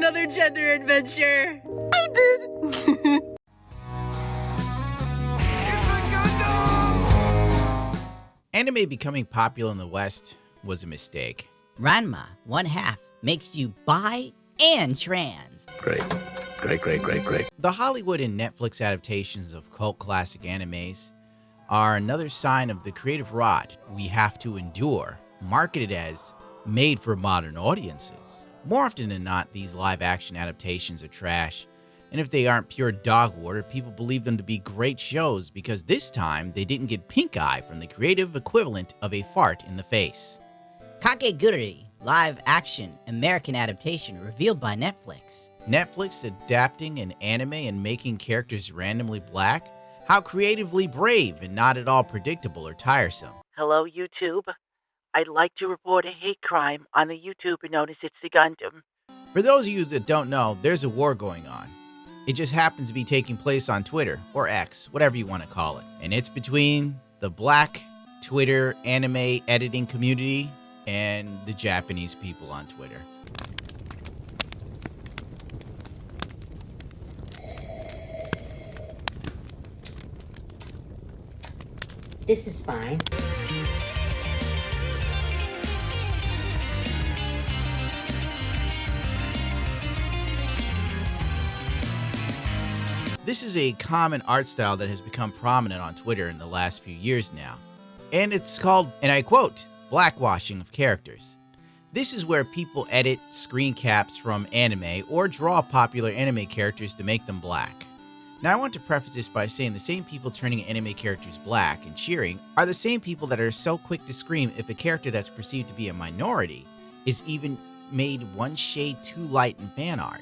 another gender adventure? I did. Anime becoming popular in the West was a mistake. Ranma, one half, makes you bi and trans. Great. The Hollywood and Netflix adaptations of cult classic animes are another sign of the creative rot we have to endure, marketed as made for modern audiences. More often than not, these live-action adaptations are trash, and if they aren't pure dog water, people believe them to be great shows because this time they didn't get pink eye from the creative equivalent of a fart in the face. Kakegurui, live-action American adaptation revealed by Netflix. Netflix adapting an anime and making characters randomly black? How creatively brave and not at all predictable or tiresome. Hello, YouTube. I'd like to report a hate crime on the YouTuber known as It's the Gundam. For those of you that don't know, there's a war going on. It just happens to be taking place on Twitter, or X, whatever you want to call it. And it's between the black Twitter anime editing community and the Japanese people on Twitter. This is fine. This is a common art style that has become prominent on Twitter in the last few years now. And it's called, and I quote, blackwashing of characters. This is where people edit screen caps from anime or draw popular anime characters to make them black. Now I want to preface this by saying the same people turning anime characters black and cheering are the same people that are so quick to scream if a character that's perceived to be a minority is even made one shade too light in fan art.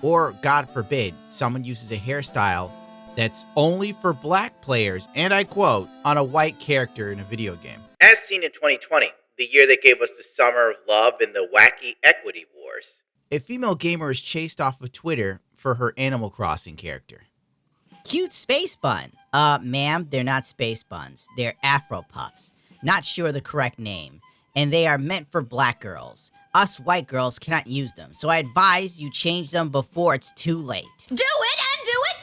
Or, God forbid, someone uses a hairstyle that's only for black players, and I quote, on a white character in a video game. As seen in 2020, the year that gave us the summer of love and the wacky equity wars. A female gamer is chased off of Twitter for her Animal Crossing character. Cute space bun. Ma'am, they're not space buns. They're Afro Puffs. Not sure the correct name. And they are meant for black girls. Us white girls cannot use them, so I advise you change them before it's too late. Do it and do it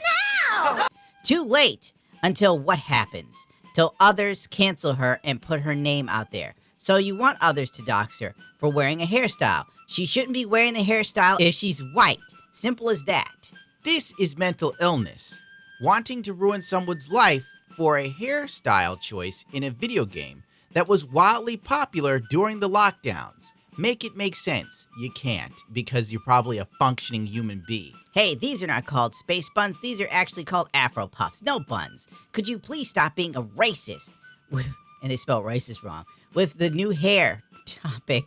now! Too late until what happens? Till others cancel her and put her name out there. So you want others to dox her for wearing a hairstyle. She shouldn't be wearing the hairstyle if she's white. Simple as that. This is mental illness. Wanting to ruin someone's life for a hairstyle choice in a video game that was wildly popular during the lockdowns. Make it make sense. You can't, because you're probably a functioning human being. Hey, these are not called space buns. These are actually called Afro Puffs. No buns. Could you please stop being a racist? And they spell racist wrong. With the new hair topic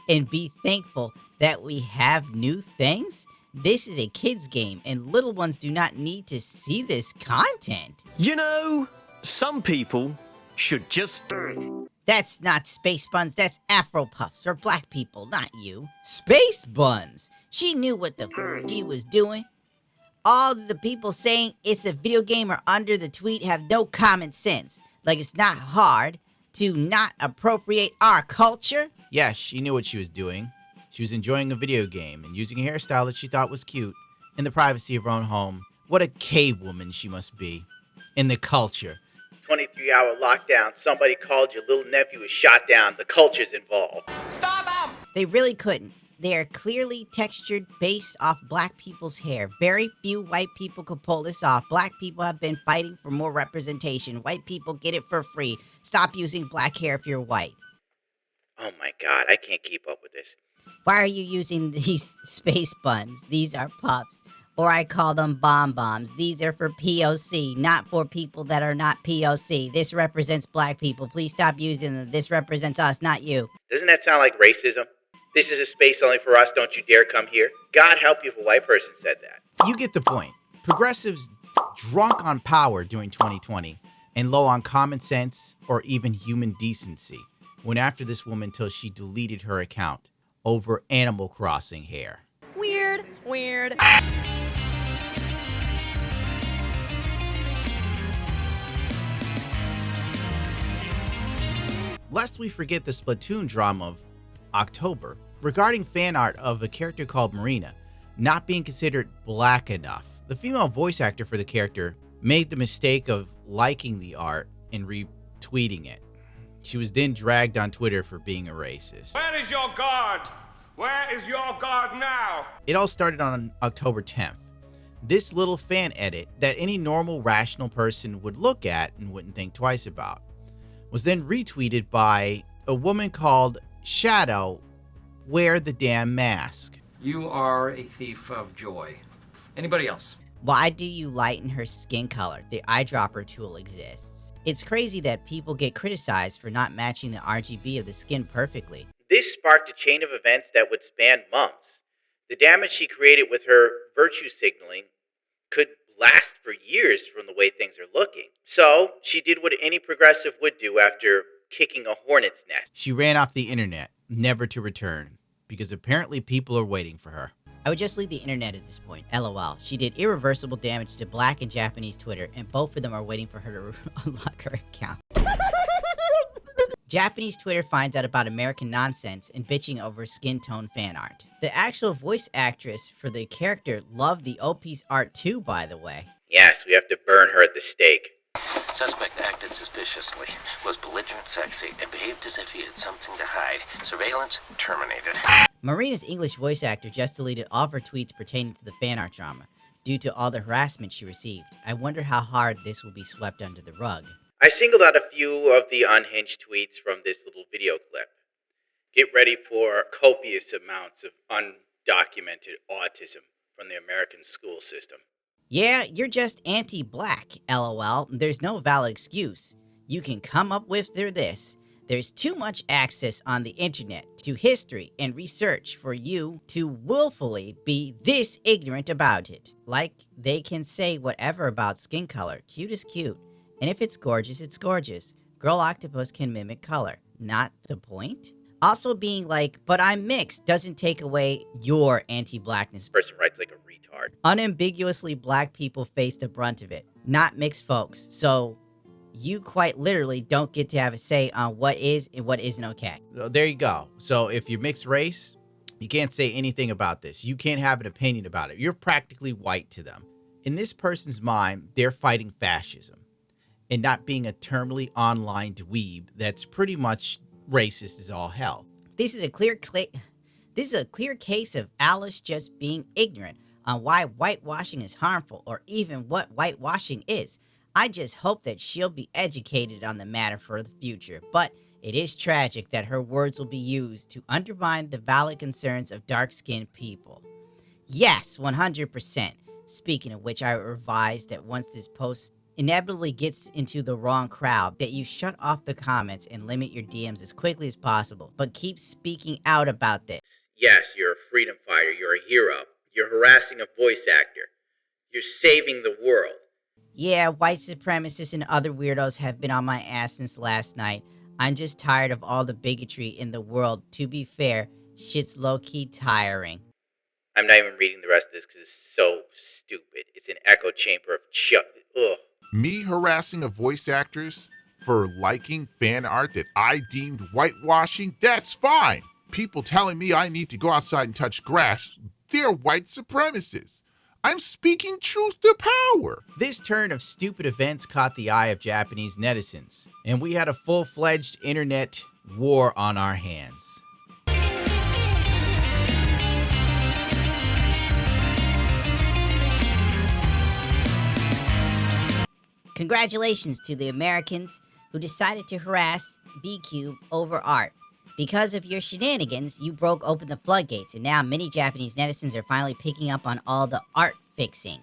and be thankful that we have new things? This is a kid's game and little ones do not need to see this content. You know, some people should just... That's not space buns, that's Afro Puffs for black people, not you. Space buns! She knew what the f she was doing. All the people saying it's a video game or under the tweet have no common sense. Like it's not hard to not appropriate our culture. Yes, she knew what she was doing. She was enjoying a video game and using a hairstyle that she thought was cute in the privacy of her own home. What a cave woman she must be. In the culture. 23-hour lockdown, somebody called your little nephew was shot down. The culture's involved. Stop him! They really couldn't. They are clearly textured based off black people's hair. Very few white people could pull this off. Black people have been fighting for more representation. White people get it for free. Stop using black hair if you're white. Oh my God, I can't keep up with this. Why are you using these space buns? These are puffs. Or I call them bombs. These are for POC, not for people that are not POC. This represents black people. Please stop using them. This represents us, not you. Doesn't that sound like racism? This is a space only for us, don't you dare come here. God help you if a white person said that. You get the point. Progressives drunk on power during 2020 and low on common sense or even human decency went after this woman till she deleted her account over Animal Crossing hair. Weird. Lest we forget the Splatton Drama of October, regarding fan art of a character called Marina not being considered black enough. The female voice actor for the character made the mistake of liking the art and retweeting it. She was then dragged on Twitter for being a racist. Where is your guard? Where is your guard now? It all started on October 10th. This little fan edit that any normal, rational person would look at and wouldn't think twice about was then retweeted by a woman called Shadow, Wear the Damn Mask. You are a thief of joy. Anybody else? Why do you lighten her skin color? The eyedropper tool exists. It's crazy that people get criticized for not matching the RGB of the skin perfectly. This sparked a chain of events that would span months. The damage she created with her virtue signaling could last for years from the way things are looking. So she did what any progressive would do after kicking a hornet's nest. She ran off the internet, never to return, because apparently people are waiting for her. I would just leave the internet at this point. LOL. She did irreversible damage to Black and Japanese Twitter, and both of them are waiting for her to unlock her account. Japanese Twitter finds out about American nonsense and bitching over skin tone fan art. The actual voice actress for the character loved the OP's art too, by the way. Yes, we have to burn her at the stake. Suspect acted suspiciously, was belligerent sexy, and behaved as if he had something to hide. Surveillance terminated. Marina's English voice actor just deleted all of her tweets pertaining to the fan art drama due to all the harassment she received. I wonder how hard this will be swept under the rug. I singled out a few of the unhinged tweets from this little video clip. Get ready for copious amounts of undocumented autism from the American school system. Yeah, you're just anti-black, LOL. There's no valid excuse. You can come up with this. There's too much access on the internet to history and research for you to willfully be this ignorant about it. Like, they can say whatever about skin color. Cute is cute. And if it's gorgeous, it's gorgeous. Girl octopus can mimic color. Not the point? Also being like, but I'm mixed, doesn't take away your anti-blackness. Person writes like a retard. Unambiguously black people face the brunt of it, not mixed folks. So you quite literally don't get to have a say on what is and what isn't okay. There you go. So if you're mixed race, you can't say anything about this. You can't have an opinion about it. You're practically white to them. In this person's mind, they're fighting fascism and not being a terminally online dweeb that's pretty much racist as all hell. This is a clear case of Alice just being ignorant on why whitewashing is harmful or even what whitewashing is. I just hope that she'll be educated on the matter for the future, but it is tragic that her words will be used to undermine the valid concerns of dark-skinned people. Yes, 100%. Speaking of which, I advise that once this post inevitably gets into the wrong crowd, that you shut off the comments and limit your DMs as quickly as possible, but keep speaking out about this. Yes, you're a freedom fighter. You're a hero. You're harassing a voice actor. You're saving the world. Yeah, white supremacists and other weirdos have been on my ass since last night. I'm just tired of all the bigotry in the world. To be fair, shit's low-key tiring. I'm not even reading the rest of this because it's so stupid. It's an echo chamber of ugh. Me harassing a voice actress for liking fan art that I deemed whitewashing? That's fine. People telling me I need to go outside and touch grass, they're white supremacists. I'm speaking truth to power. This turn of stupid events caught the eye of Japanese netizens, and we had a full-fledged internet war on our hands. Congratulations to the Americans who decided to harass B-Cube over art. Because of your shenanigans, you broke open the floodgates, and now many Japanese netizens are finally picking up on all the art fixing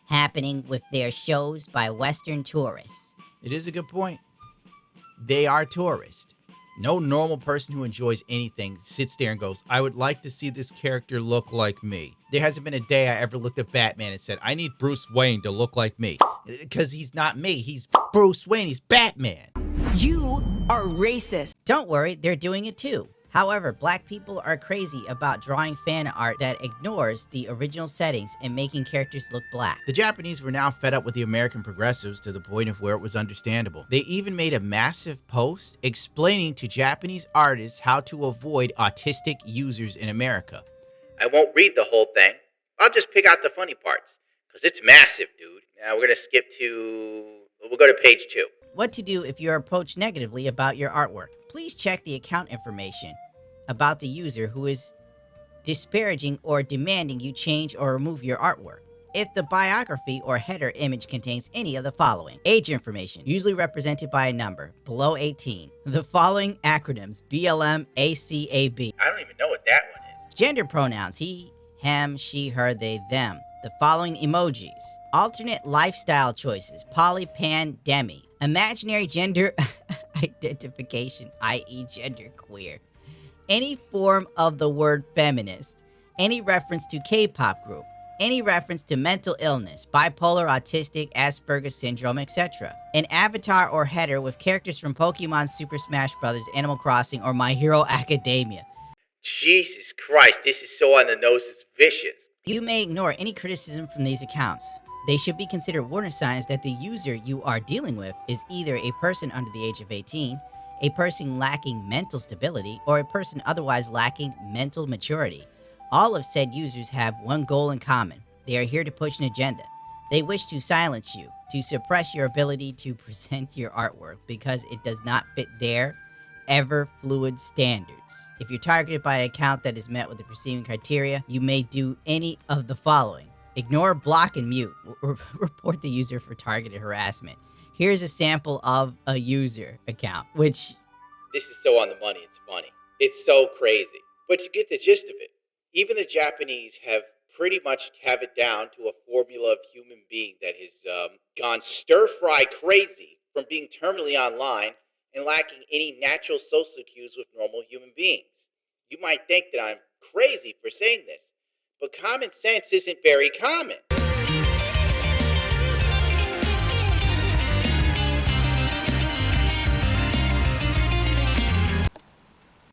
happening with their shows by Western tourists. It is a good point. They are tourists. No normal person who enjoys anything sits there and goes, I would like to see this character look like me. There hasn't been a day I ever looked at Batman and said, I need Bruce Wayne to look like me. Because he's not me. He's Bruce Wayne. He's Batman. You are racist. Don't worry, they're doing it too. However, black people are crazy about drawing fan art that ignores the original settings and making characters look black. The Japanese were now fed up with the American progressives to the point of where it was understandable. They even made a massive post explaining to Japanese artists how to avoid autistic users in America. I won't read the whole thing. I'll just pick out the funny parts, because it's massive, dude. Now we'll go to page 2. What to do if you're approached negatively about your artwork. Please check the account information about the user who is disparaging or demanding you change or remove your artwork. If the biography or header image contains any of the following: age information, usually represented by a number, below 18. The following acronyms: BLM, ACAB. I don't even know what that one is. Gender pronouns: he, him, she, her, they, them. The following emojis. Alternate lifestyle choices: poly, pan, demi. Imaginary gender identification, i.e. genderqueer. Any form of the word feminist. Any reference to K-pop group. Any reference to mental illness, bipolar, autistic, Asperger's syndrome, etc. An avatar or header with characters from Pokemon, Super Smash Bros., Animal Crossing, or My Hero Academia. Jesus Christ, this is so on the nose, it's vicious. You may ignore any criticism from these accounts. They should be considered warning signs that the user you are dealing with is either a person under the age of 18, a person lacking mental stability, or a person otherwise lacking mental maturity. All of said users have one goal in common. They are here to push an agenda. They wish to silence you, to suppress your ability to present your artwork because it does not fit their ever-fluid standards. If you're targeted by an account that is met with the preceding criteria, you may do any of the following. Ignore, block, and mute. Report the user for targeted harassment. Here's a sample of a user account, which... This is so on the money, it's funny. It's so crazy. But you get the gist of it. Even the Japanese have pretty much have it down to a formula of human being that has gone stir-fry crazy from being terminally online and lacking any natural social cues with normal human beings. You might think that I'm crazy for saying this, but common sense isn't very common.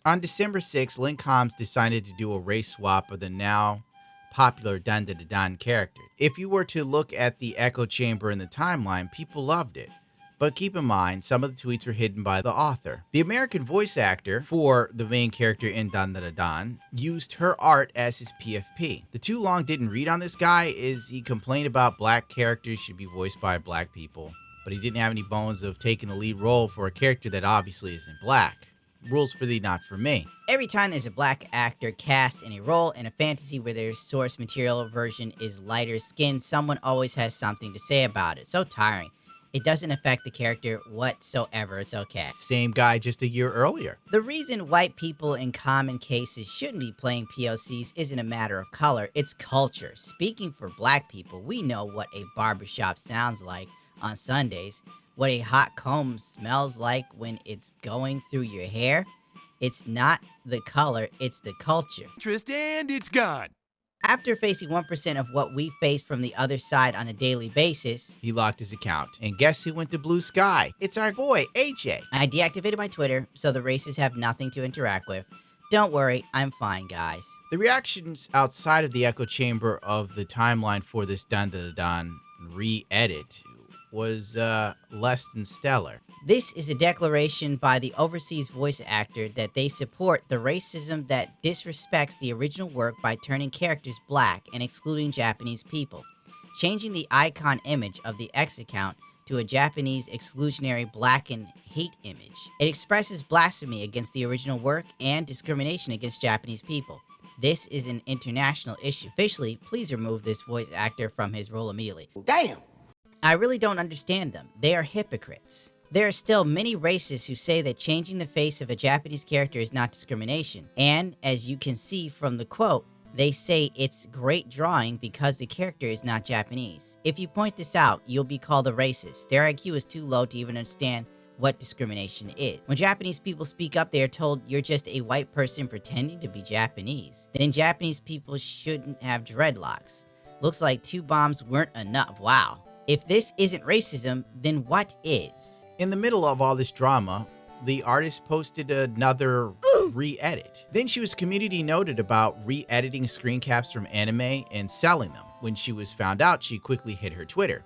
On December 6, Linkcoms decided to do a race swap of the now popular DandadanDamn character. If you were to look at the echo chamber in the timeline, people loved it. But keep in mind, some of the tweets were hidden by the author. The American voice actor for the main character in DandadanDamn used her art as his PFP. The too long didn't read on this guy is he complained about black characters should be voiced by black people, but he didn't have any bones of taking the lead role for a character that obviously isn't black. Rules for thee, not for me. Every time there's a black actor cast in a role in a fantasy where their source material version is lighter skinned, someone always has something to say about it. So tiring. It doesn't affect the character whatsoever. It's okay. Same guy just a year earlier. The reason white people in common cases shouldn't be playing POCs isn't a matter of color, it's culture. Speaking for black people, we know what a barbershop sounds like on Sundays, what a hot comb smells like when it's going through your hair. It's not the color, it's the culture. And it's gone. After facing 1% of what we face from the other side on a daily basis, he locked his account. And guess who went to Blue Sky? It's our boy, AJ. I deactivated my Twitter, so the races have nothing to interact with. Don't worry, I'm fine, guys. The reactions outside of the echo chamber of the timeline for this DandadanDamn re-edit was less than stellar. This is a declaration by the overseas voice actor that they support the racism that disrespects the original work by turning characters black and excluding Japanese people, changing the icon image of the X account to a Japanese exclusionary black and hate image. It expresses blasphemy against the original work and discrimination against Japanese people. This is an international issue. Officially, please remove this voice actor from his role immediately. Damn! I really don't understand them. They are hypocrites. There are still many racists who say that changing the face of a Japanese character is not discrimination. And, as you can see from the quote, they say it's great drawing because the character is not Japanese. If you point this out, you'll be called a racist. Their IQ is too low to even understand what discrimination is. When Japanese people speak up, they are told you're just a white person pretending to be Japanese. Then Japanese people shouldn't have dreadlocks. Looks like 2 bombs weren't enough. Wow. If this isn't racism, then what is? In the middle of all this drama, the artist posted another re-edit. Then she was community noted about re-editing screen caps from anime and selling them. When she was found out, she quickly hid her Twitter.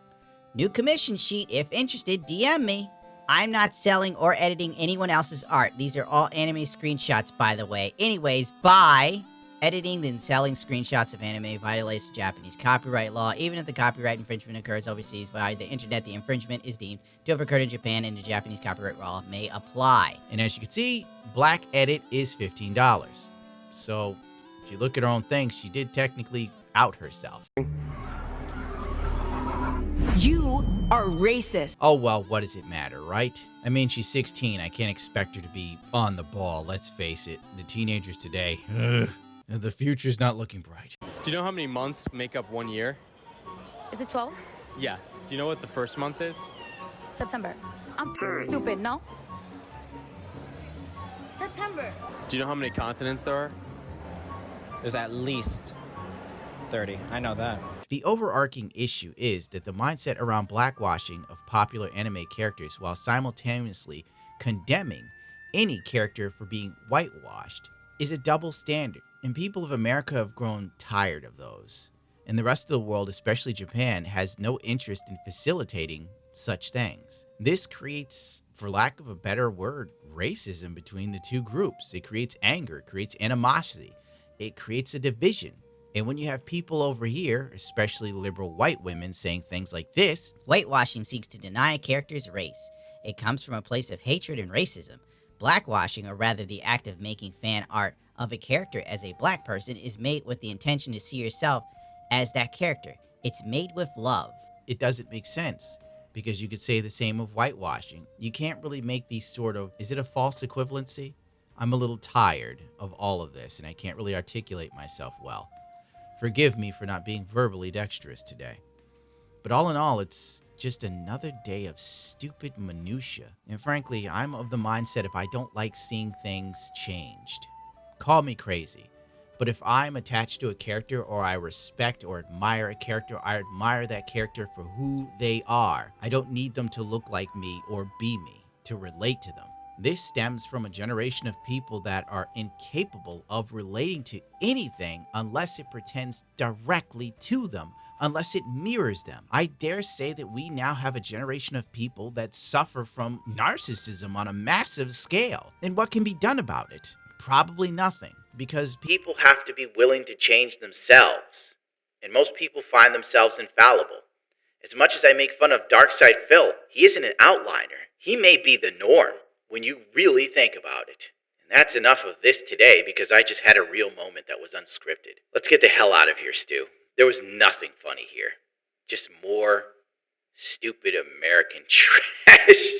New commission sheet. If interested, DM me. I'm not selling or editing anyone else's art. These are all anime screenshots, by the way. Anyways, bye. Editing then selling screenshots of anime violates Japanese copyright law. Even if the copyright infringement occurs overseas via the internet, the infringement is deemed to have occurred in Japan and the Japanese copyright law may apply. And as you can see, black edit is $15. So if you look at her own thing, she did technically out herself. You are racist. Oh, well, what does it matter, right? I mean, she's 16. I can't expect her to be on the ball, let's face it. The teenagers today, the future's not looking bright. Do you know how many months make up 1 year? Is it 12? Yeah. Do you know what the first month is? September. I'm stupid, no? September. Do you know how many continents there are? There's at least 30. I know that. The overarching issue is that the mindset around blackwashing of popular anime characters while simultaneously condemning any character for being whitewashed is a double standard, and people of America have grown tired of those. And the rest of the world, especially Japan, has no interest in facilitating such things. This creates, for lack of a better word, racism between the two groups. It creates anger, it creates animosity, it creates a division. And when you have people over here, especially liberal white women, saying things like this, whitewashing seeks to deny a character's race. It comes from a place of hatred and racism. Blackwashing, or rather the act of making fan art of a character as a black person, is made with the intention to see yourself as that character. It's made with love. It doesn't make sense, because you could say the same of whitewashing. You can't really make these sort of, is it a false equivalency? I'm a little tired of all of this, and I can't really articulate myself well. Forgive me for not being verbally dexterous today. But all in all, it's just another day of stupid minutia. And frankly, I'm of the mindset if I don't like seeing things changed, call me crazy. But if I'm attached to a character, or I respect or admire a character, I admire that character for who they are. I don't need them to look like me or be me to relate to them. This stems from a generation of people that are incapable of relating to anything unless it pretends directly to them, unless it mirrors them. I dare say that we now have a generation of people that suffer from narcissism on a massive scale. And what can be done about it? Probably nothing, because people have to be willing to change themselves. And most people find themselves infallible. As much as I make fun of Darkside Phil, he isn't an outliner. He may be the norm when you really think about it. And that's enough of this today, because I just had a real moment that was unscripted. Let's get the hell out of here, Stu. There was nothing funny here. Just more stupid American trash.